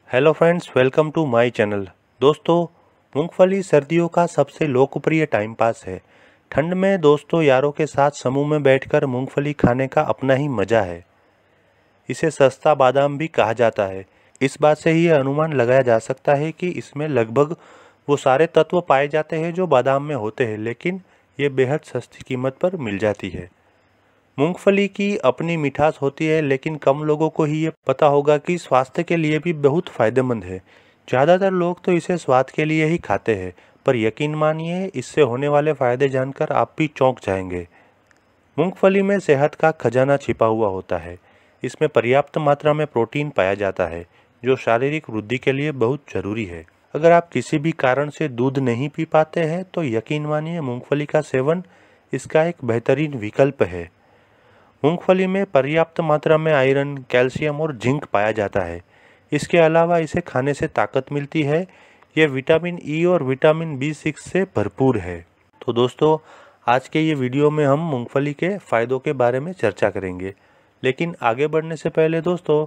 Hello friends, welcome to my channel. दोस्तों, मूंगफली सर्दियों का सबसे लोकप्रिय टाइम पास है। ठंड में दोस्तों यारों के साथ समूह में बैठकर मूंगफली खाने का अपना ही मज़ा है। इसे सस्ता बादाम भी कहा जाता है। इस बात से ही यह अनुमान लगाया जा सकता है कि इसमें लगभग वो सारे तत्व पाए जाते हैं जो बादाम में होते हैं, लेकिन ये बेहद सस्ती कीमत पर मिल जाती है। मूंगफली की अपनी मिठास होती है, लेकिन कम लोगों को ही ये पता होगा कि स्वास्थ्य के लिए भी बहुत फायदेमंद है। ज़्यादातर लोग तो इसे स्वाद के लिए ही खाते हैं, पर यकीन मानिए इससे होने वाले फायदे जानकर आप भी चौंक जाएंगे। मूंगफली में सेहत का खजाना छिपा हुआ होता है। इसमें पर्याप्त मात्रा में प्रोटीन पाया जाता है, जो शारीरिक वृद्धि के लिए बहुत जरूरी है। अगर आप किसी भी कारण से दूध नहीं पी पाते हैं तो यकीन मानिए मूंगफली का सेवन इसका एक बेहतरीन विकल्प है। मूंगफली में पर्याप्त मात्रा में आयरन, कैल्शियम और जिंक पाया जाता है। इसके अलावा इसे खाने से ताकत मिलती है। यह विटामिन ई और विटामिन बी6 से भरपूर है। तो दोस्तों, आज के ये वीडियो में हम मूंगफली के फ़ायदों के बारे में चर्चा करेंगे। लेकिन आगे बढ़ने से पहले दोस्तों,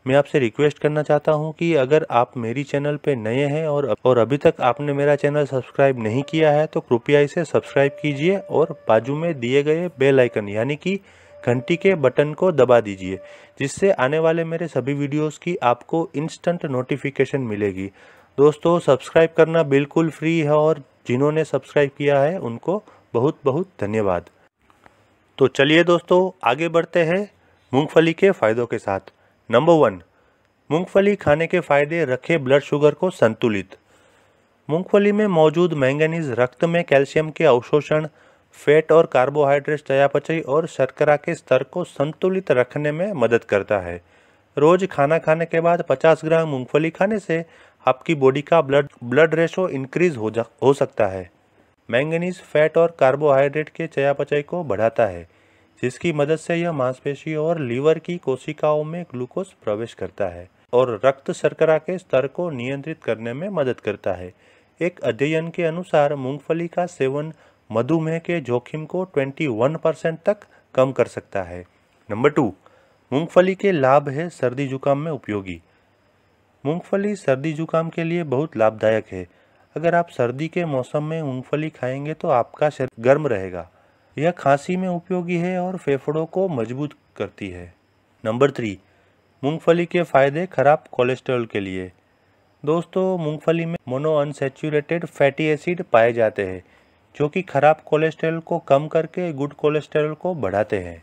मैं आपसे रिक्वेस्ट करना चाहता हूं कि अगर आप मेरी चैनल पे नए हैं और अभी तक आपने मेरा चैनल सब्सक्राइब नहीं किया है तो कृपया इसे सब्सक्राइब कीजिए और बाजू में दिए गए बेल आइकन यानी कि घंटी के बटन को दबा दीजिए, जिससे आने वाले मेरे सभी वीडियोस की आपको इंस्टेंट नोटिफिकेशन मिलेगी। दोस्तों, सब्सक्राइब करना बिल्कुल फ्री है और जिन्होंने सब्सक्राइब किया है उनको बहुत बहुत धन्यवाद। तो चलिए दोस्तों, आगे बढ़ते हैं मूंगफली के फ़ायदों के साथ। नंबर 1, मूंगफली खाने के फ़ायदे रखे ब्लड शुगर को संतुलित। मूंगफली में मौजूद मैंगनीज रक्त में कैल्शियम के अवशोषण, फैट और कार्बोहाइड्रेट चयापचय और शर्करा के स्तर को संतुलित रखने में मदद करता है। रोज खाना खाने के बाद 50 ग्राम मूंगफली खाने से आपकी बॉडी का ब्लड रेशो इंक्रीज हो सकता है। मैंगनीज फैट और कार्बोहाइड्रेट के चयापचय को बढ़ाता है, जिसकी मदद से यह मांसपेशियों और लीवर की कोशिकाओं में ग्लूकोज प्रवेश करता है और रक्त शर्करा के स्तर को नियंत्रित करने में मदद करता है। एक अध्ययन के अनुसार मूंगफली का सेवन मधुमेह के जोखिम को 21% तक कम कर सकता है। नंबर 2, मूंगफली के लाभ है सर्दी जुकाम में उपयोगी। मूंगफली सर्दी जुकाम के लिए बहुत लाभदायक है। अगर आप सर्दी के मौसम में मूंगफली खाएंगे तो आपका शरीर गर्म रहेगा। यह खांसी में उपयोगी है और फेफड़ों को मजबूत करती है। नंबर 3, मूंगफली के फायदे खराब कोलेस्ट्रॉल के लिए। दोस्तों, मूंगफली में मोनोअनसैचुरेटेड फैटी एसिड पाए जाते हैं, जो कि खराब कोलेस्ट्रॉल को कम करके गुड कोलेस्ट्रॉल को बढ़ाते हैं।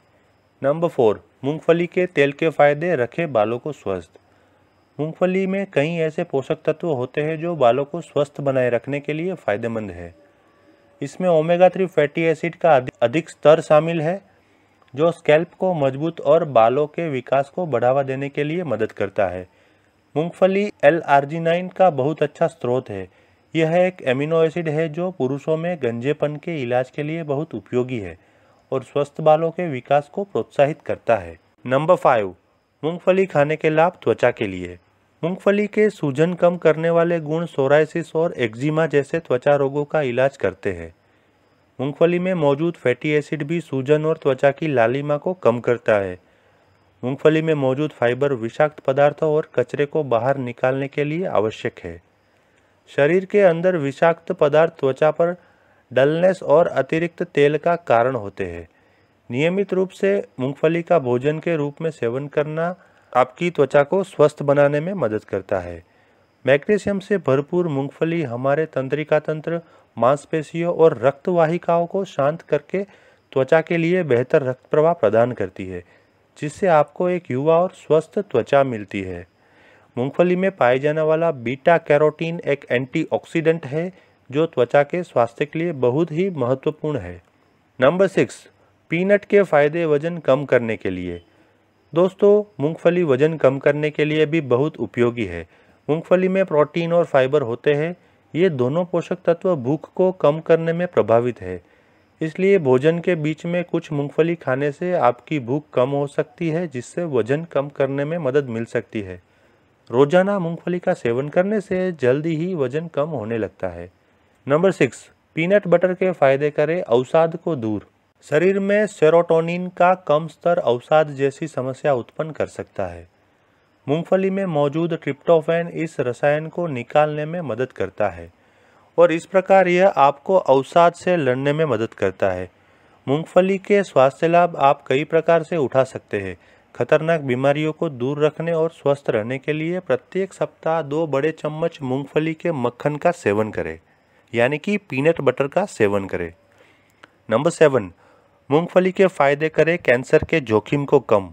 नंबर 4, मूंगफली के तेल के फायदे रखे बालों को स्वस्थ। मूंगफली में कई ऐसे पोषक तत्व होते हैं जो बालों को स्वस्थ बनाए रखने के लिए फायदेमंद है। इसमें ओमेगा 3 फैटी एसिड का अधिक स्तर शामिल है, जो स्कैल्प को मजबूत और बालों के विकास को बढ़ावा देने के लिए मदद करता है। मूंगफली L-आर्जिनाइन का बहुत अच्छा स्रोत है। यह एक एमिनो एसिड है जो पुरुषों में गंजेपन के इलाज के लिए बहुत उपयोगी है और स्वस्थ बालों के विकास को प्रोत्साहित करता है। नंबर 5, मूंगफली खाने के लाभ त्वचा के लिए। मूंगफली के सूजन कम करने वाले गुण सोरायसिस और एक्जिमा जैसे त्वचा रोगों का इलाज करते हैं। मूंगफली में मौजूद फैटी एसिड भी सूजन और त्वचा की लालिमा को कम करता है। मूंगफली में मौजूद फाइबर विषाक्त पदार्थों और कचरे को बाहर निकालने के लिए आवश्यक है। शरीर के अंदर विषाक्त पदार्थ त्वचा पर डलनेस और अतिरिक्त तेल का कारण होते हैं। नियमित रूप से मूंगफली का भोजन के रूप में सेवन करना आपकी त्वचा को स्वस्थ बनाने में मदद करता है। मैग्नीशियम से भरपूर मूंगफली हमारे तंत्रिका तंत्र, मांसपेशियों और रक्त वाहिकाओं को शांत करके त्वचा के लिए बेहतर रक्त प्रवाह प्रदान करती है, जिससे आपको एक युवा और स्वस्थ त्वचा मिलती है। मूंगफली में पाए जाने वाला बीटा कैरोटीन एक एंटीऑक्सीडेंट है, जो त्वचा के स्वास्थ्य के लिए बहुत ही महत्वपूर्ण है। नंबर 6, पीनट के फायदे वजन कम करने के लिए। दोस्तों, मूंगफली वजन कम करने के लिए भी बहुत उपयोगी है। मूंगफली में प्रोटीन और फाइबर होते हैं। ये दोनों पोषक तत्व भूख को कम करने में प्रभावित है। इसलिए भोजन के बीच में कुछ मूंगफली खाने से आपकी भूख कम हो सकती है, जिससे वजन कम करने में मदद मिल सकती है। रोजाना मूंगफली का सेवन करने से जल्दी ही वजन कम होने लगता है। नंबर 6, पीनट बटर के फायदे करें अवसाद को दूर। शरीर में सेरोटोनिन का कम स्तर अवसाद जैसी समस्या उत्पन्न कर सकता है। मूंगफली में मौजूद ट्रिप्टोफैन इस रसायन को निकालने में मदद करता है और इस प्रकार यह आपको अवसाद से लड़ने में मदद करता है। मूंगफली के स्वास्थ्य लाभ आप कई प्रकार से उठा सकते हैं। खतरनाक बीमारियों को दूर रखने और स्वस्थ रहने के लिए प्रत्येक सप्ताह 2 बड़े चम्मच मूंगफली के मक्खन का सेवन करें, यानी कि पीनट बटर का सेवन करें। नंबर 7, मूंगफली के फायदे करें कैंसर के जोखिम को कम।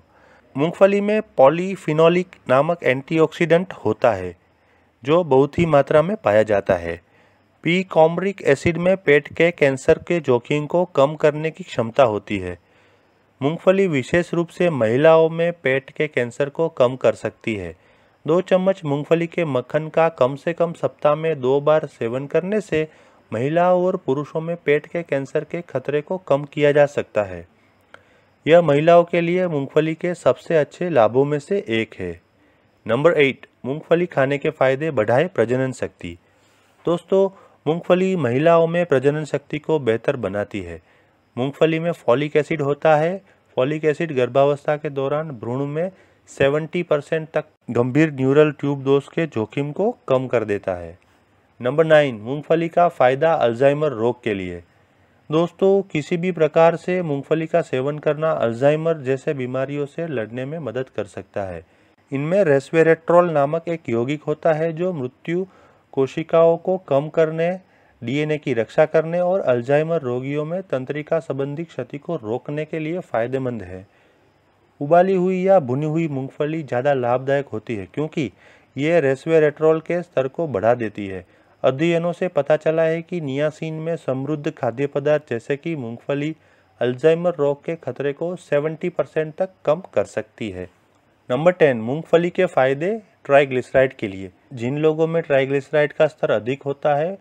मूंगफली में पॉलीफिनोलिक नामक एंटीऑक्सीडेंट होता है जो बहुत ही मात्रा में पाया जाता है। पीकॉम्ब्रिक एसिड में पेट के कैंसर के जोखिम को कम करने की क्षमता होती है। मूंगफली विशेष रूप से महिलाओं में पेट के कैंसर को कम कर सकती है। 2 चम्मच मूंगफली के मक्खन का कम से कम सप्ताह में 2 बार सेवन करने से महिलाओं और पुरुषों में पेट के कैंसर के खतरे को कम किया जा सकता है। यह महिलाओं के लिए मूंगफली के सबसे अच्छे लाभों में से एक है। नंबर 8, मूंगफली खाने के फायदे बढ़ाए प्रजनन शक्ति। दोस्तों, मूंगफली महिलाओं में प्रजनन शक्ति को बेहतर बनाती है। मूंगफली में फॉलिक एसिड होता है। फॉलिक एसिड गर्भावस्था के दौरान भ्रूण में 70% तक गंभीर न्यूरल ट्यूब दोष के जोखिम को कम कर देता है। नंबर 9, मूंगफली का फायदा अल्जाइमर रोग के लिए। दोस्तों, किसी भी प्रकार से मूंगफली का सेवन करना अल्जाइमर जैसे बीमारियों से लड़ने में मदद कर सकता है। इनमें रेस्वेरेट्रोल नामक एक यौगिक होता है जो मृत्यु कोशिकाओं को कम करने, डीएनए की रक्षा करने और अल्जाइमर रोगियों में तंत्रिका संबंधी क्षति को रोकने के लिए फायदेमंद है। उबाली हुई या भुनी हुई मूंगफली ज़्यादा लाभदायक होती है क्योंकि ये रेस्वेरेट्रोल के स्तर को बढ़ा देती है। अध्ययनों से पता चला है कि नियासिन में समृद्ध खाद्य पदार्थ जैसे कि मूंगफली अल्जाइमर रोग के खतरे को 70% तक कम कर सकती है। नंबर 10, मूंगफली के फायदे ट्राइग्लिसराइड के लिए। जिन लोगों में ट्राइग्लिसराइड का स्तर अधिक होता है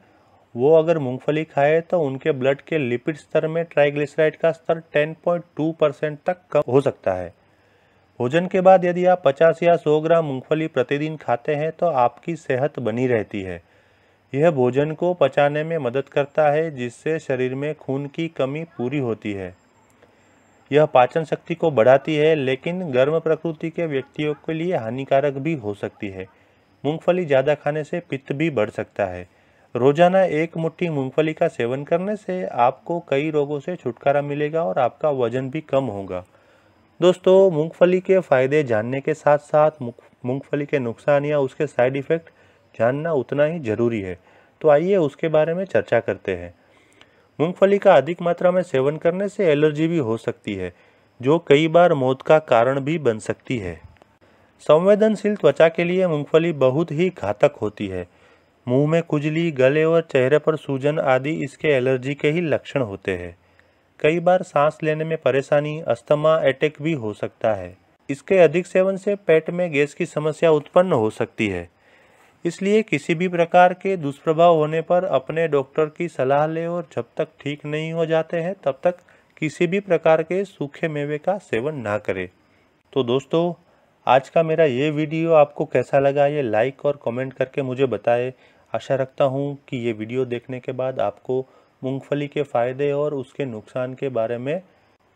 वो अगर मूंगफली खाए तो उनके ब्लड के लिपिड स्तर में ट्राइग्लिसराइड का स्तर 10.2% तक कम हो सकता है। भोजन के बाद यदि आप 50 या 100 ग्राम मूंगफली प्रतिदिन खाते हैं तो आपकी सेहत बनी रहती है। यह भोजन को पचाने में मदद करता है जिससे शरीर में खून की कमी पूरी होती है। यह पाचन शक्ति को बढ़ाती है लेकिन गर्म प्रकृति के व्यक्तियों के लिए हानिकारक भी हो सकती है। मूंगफली ज़्यादा खाने से पित्त भी बढ़ सकता है। रोजाना 1 मुट्ठी मूंगफली का सेवन करने से आपको कई रोगों से छुटकारा मिलेगा और आपका वजन भी कम होगा। दोस्तों, मूंगफली के फायदे जानने के साथ साथ मूंगफली के नुकसान या उसके साइड इफ़ेक्ट जानना उतना ही जरूरी है। तो आइए उसके बारे में चर्चा करते हैं। मूंगफली का अधिक मात्रा में सेवन करने से एलर्जी भी हो सकती है जो कई बार मौत का कारण भी बन सकती है। संवेदनशील त्वचा के लिए मूंगफली बहुत ही घातक होती है। मुंह में खुजली, गले और चेहरे पर सूजन आदि इसके एलर्जी के ही लक्षण होते हैं। कई बार सांस लेने में परेशानी, अस्थमा अटैक भी हो सकता है। इसके अधिक सेवन से पेट में गैस की समस्या उत्पन्न हो सकती है। इसलिए किसी भी प्रकार के दुष्प्रभाव होने पर अपने डॉक्टर की सलाह लें और जब तक ठीक नहीं हो जाते हैं तब तक किसी भी प्रकार के सूखे मेवे का सेवन ना करें। तो दोस्तों, आज का मेरा ये वीडियो आपको कैसा लगा ये लाइक और कमेंट करके मुझे बताएं। आशा रखता हूँ कि ये वीडियो देखने के बाद आपको मूंगफली के फ़ायदे और उसके नुकसान के बारे में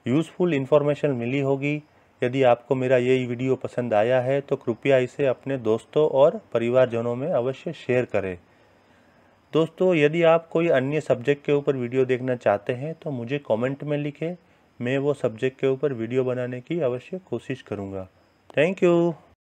यूज़फुल इन्फॉर्मेशन मिली होगी। यदि आपको मेरा ये वीडियो पसंद आया है तो कृपया इसे अपने दोस्तों और परिवारजनों में अवश्य शेयर करें। दोस्तों, यदि आप कोई अन्य सब्जेक्ट के ऊपर वीडियो देखना चाहते हैं तो मुझे कमेंट में लिखें। मैं वो सब्जेक्ट के ऊपर वीडियो बनाने की अवश्य कोशिश करूँगा। Thank you.